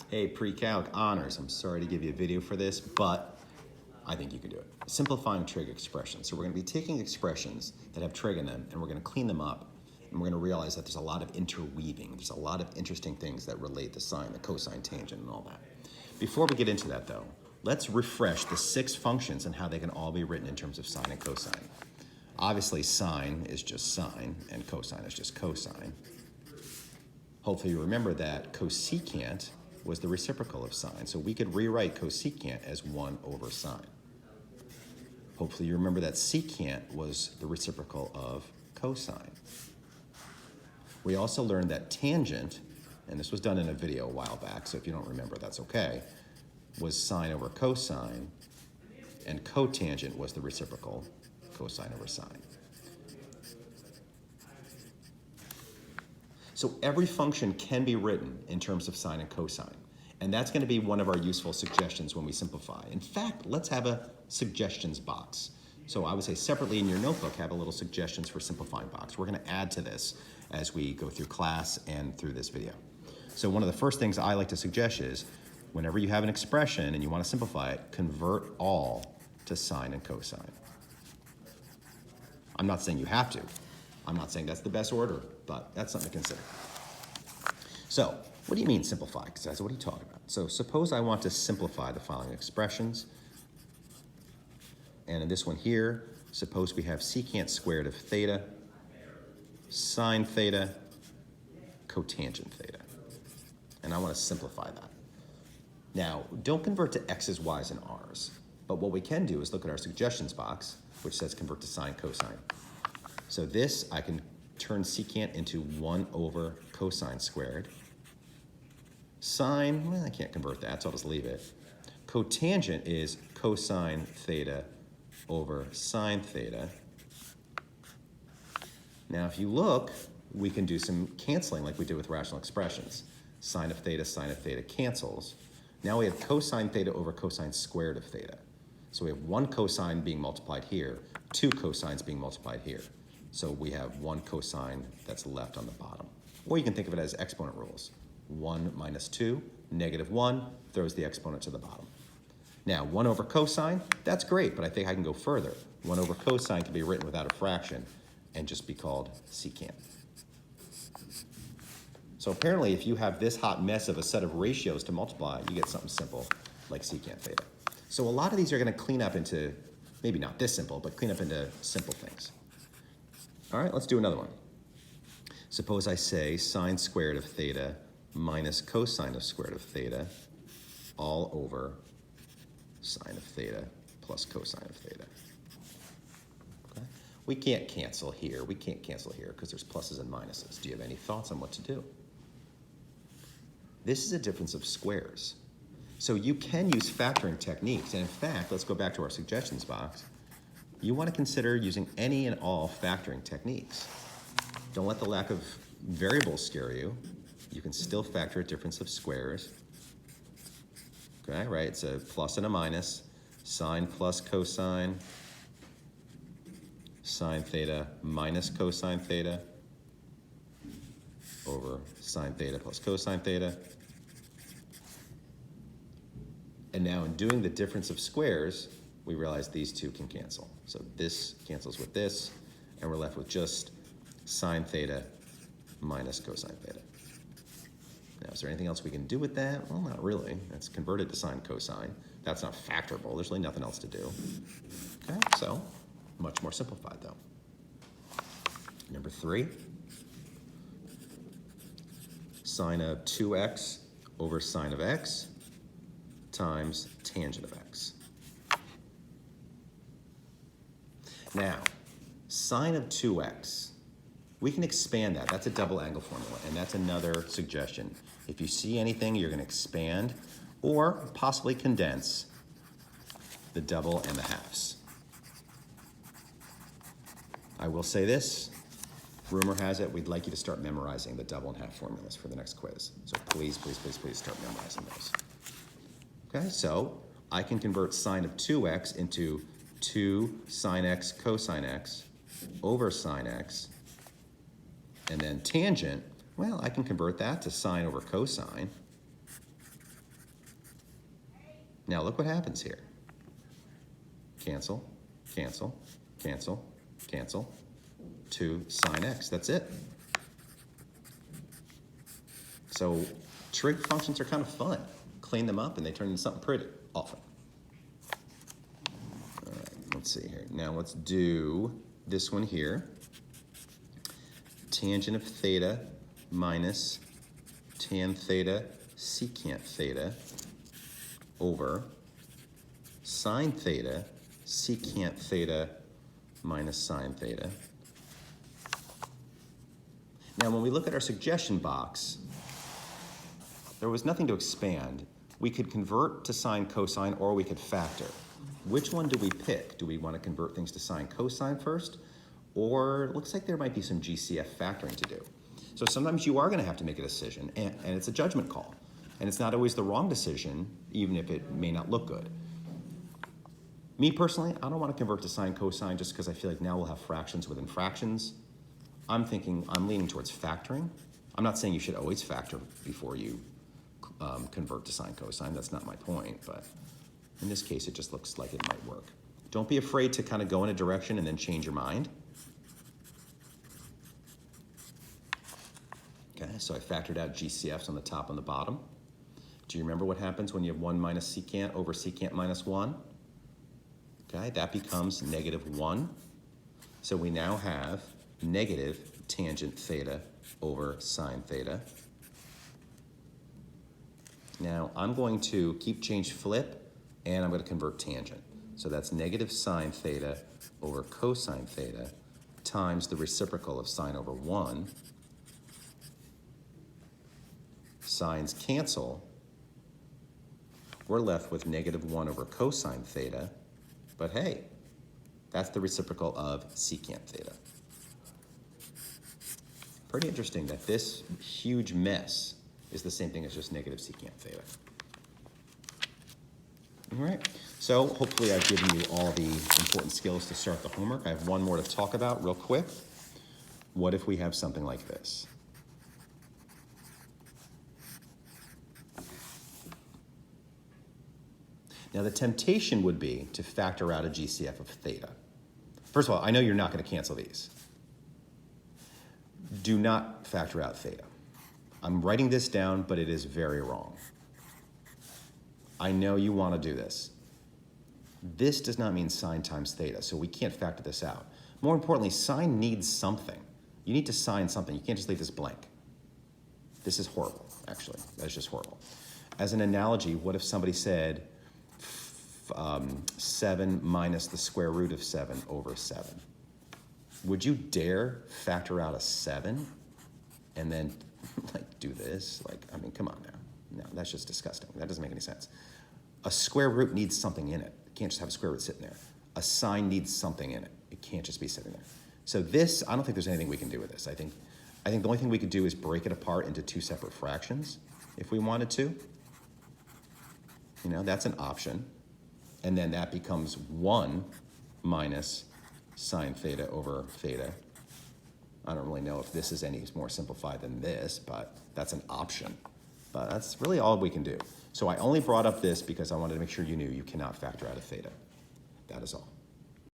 Hey, pre-calc honors. I'm sorry to give you a video for this, but I think you can do it. Simplifying trig expressions. So we're going to be taking expressions that have trig in them, and we're going to clean them up, and we're going to realize that there's a lot of interweaving. There's a lot of interesting things that relate the sine, the cosine, tangent, and all that. Before we get into that, though, let's refresh the 6 functions and how they can all be written in terms of sine and cosine. Obviously, sine is just sine, and cosine is just cosine. Hopefully you remember that cosecant was the reciprocal of sine. So we could rewrite cosecant as 1 over sine. Hopefully you remember that secant was the reciprocal of cosine. We also learned that tangent, and this was done in a video a while back, so if you don't remember, that's okay, was sine over cosine, and cotangent was the reciprocal, cosine over sine. So every function can be written in terms of sine and cosine, and that's going to be one of our useful suggestions when we simplify. In fact, let's have a suggestions box. So I would say separately in your notebook, have a little suggestions for simplifying box. We're going to add to this as we go through class and through this video. So one of the first things I like to suggest is, whenever you have an expression and you want to simplify it, convert all to sine and cosine. I'm not saying you have to. I'm not saying that's the best order, but that's something to consider. So, what do you mean simplify? Because what are you talking about? So suppose I want to simplify the following expressions. And in this one here, suppose we have secant squared of theta, sine theta, cotangent theta. And I want to simplify that. Now, don't convert to x's, y's, and r's. But what we can do is look at our suggestions box, which says convert to sine, cosine. So this, I can turn secant into 1 over cosine squared. Sine, well, I can't convert that, so I'll just leave it. Cotangent is cosine theta over sine theta. Now, if you look, we can do some canceling like we did with rational expressions. Sine of theta cancels. Now we have cosine theta over cosine squared of theta. So we have 1 cosine being multiplied here, 2 cosines being multiplied here. So we have 1 cosine that's left on the bottom. Or you can think of it as exponent rules. 1 minus 2, negative 1, throws the exponent to the bottom. Now, 1 over cosine, that's great, but I think I can go further. 1 over cosine can be written without a fraction and just be called secant. So apparently, if you have this hot mess of a set of ratios to multiply, you get something simple like secant theta. So a lot of these are going to clean up into, maybe not this simple, but clean up into simple things. All right, let's do another one. Suppose I say sine squared of theta minus cosine of squared of theta all over sine of theta plus cosine of theta. Okay? We can't cancel here. We can't cancel here because there's pluses and minuses. Do you have any thoughts on what to do? This is a difference of squares. So you can use factoring techniques. And in fact, let's go back to our suggestions box. You want to consider using any and all factoring techniques. Don't let the lack of variables scare you. You can still factor a difference of squares. Okay, right? It's a plus and a minus. Sine plus cosine. Sine theta minus cosine theta over sine theta plus cosine theta. And now in doing the difference of squares, we realize these two can cancel. So this cancels with this, and we're left with just sine theta minus cosine theta. Now, is there anything else we can do with that? Well, not really. It's converted to sine cosine. That's not factorable. There's really nothing else to do. Okay, so much more simplified, though. Number 3, sine of 2x over sine of x times tangent of x. Now, sine of 2x, we can expand that. That's a double angle formula, and that's another suggestion. If you see anything, you're going to expand or possibly condense the double and the halves. I will say this, rumor has it, we'd like you to start memorizing the double and half formulas for the next quiz. So please, please, please, please start memorizing those. Okay, so I can convert sine of 2x into 2 sine x cosine x over sine x. And then tangent, well, I can convert that to sine over cosine. Now look what happens here. Cancel, cancel, cancel, cancel, 2 sine x. That's it. So trig functions are kind of fun. Clean them up and they turn into something pretty often. All right, let's see here. Now let's do this one here. Tangent of theta minus tan theta secant theta over sine theta secant theta minus sine theta. Now when we look at our suggestion box, there was nothing to expand. We could convert to sine cosine or we could factor. Which one do we pick? Do we want to convert things to sine cosine first? Or it looks like there might be some GCF factoring to do. So sometimes you are going to have to make a decision, and it's a judgment call. And it's not always the wrong decision, even if it may not look good. Me personally, I don't want to convert to sine cosine just because I feel like now we'll have fractions within fractions. I'm leaning towards factoring. I'm not saying you should always factor before you convert to sine cosine. That's not my point, but in this case, it just looks like it might work. Don't be afraid to kind of go in a direction and then change your mind. Okay, so I factored out GCFs on the top and the bottom. Do you remember what happens when you have 1 minus secant over secant minus 1? Okay, that becomes -1. So we now have negative tangent theta over sine theta. Now I'm going to keep change flip, and I'm going to convert tangent. So that's negative sine theta over cosine theta times the reciprocal of sine over 1. Sines cancel. We're left with -1 over cosine theta. But hey, that's the reciprocal of secant theta. Pretty interesting that this huge mess is the same thing as just negative secant theta. All right, so hopefully I've given you all the important skills to start the homework. I have one more to talk about real quick. What if we have something like this? Now the temptation would be to factor out a GCF of theta. First of all, I know you're not going to cancel these. Do not factor out theta. I'm writing this down, but it is very wrong. I know you want to do this. This does not mean sine times theta, so we can't factor this out. More importantly, sine needs something. You need to sine something. You can't just leave this blank. This is horrible, actually. That's just horrible. As an analogy, what if somebody said 7 minus the square root of 7 over 7? Would you dare factor out a 7 and then like do this? Like, I mean, come on now. No, that's just disgusting. That doesn't make any sense. A square root needs something in it. You can't just have a square root sitting there. A sine needs something in it. It can't just be sitting there. So this, I don't think there's anything we can do with this. I think the only thing we could do is break it apart into 2 separate fractions if we wanted to. You know, that's an option. And then that becomes 1 minus sine theta over theta. I don't really know if this is any more simplified than this, but that's an option. But that's really all we can do. So I only brought up this because I wanted to make sure you knew you cannot factor out a theta. That is all.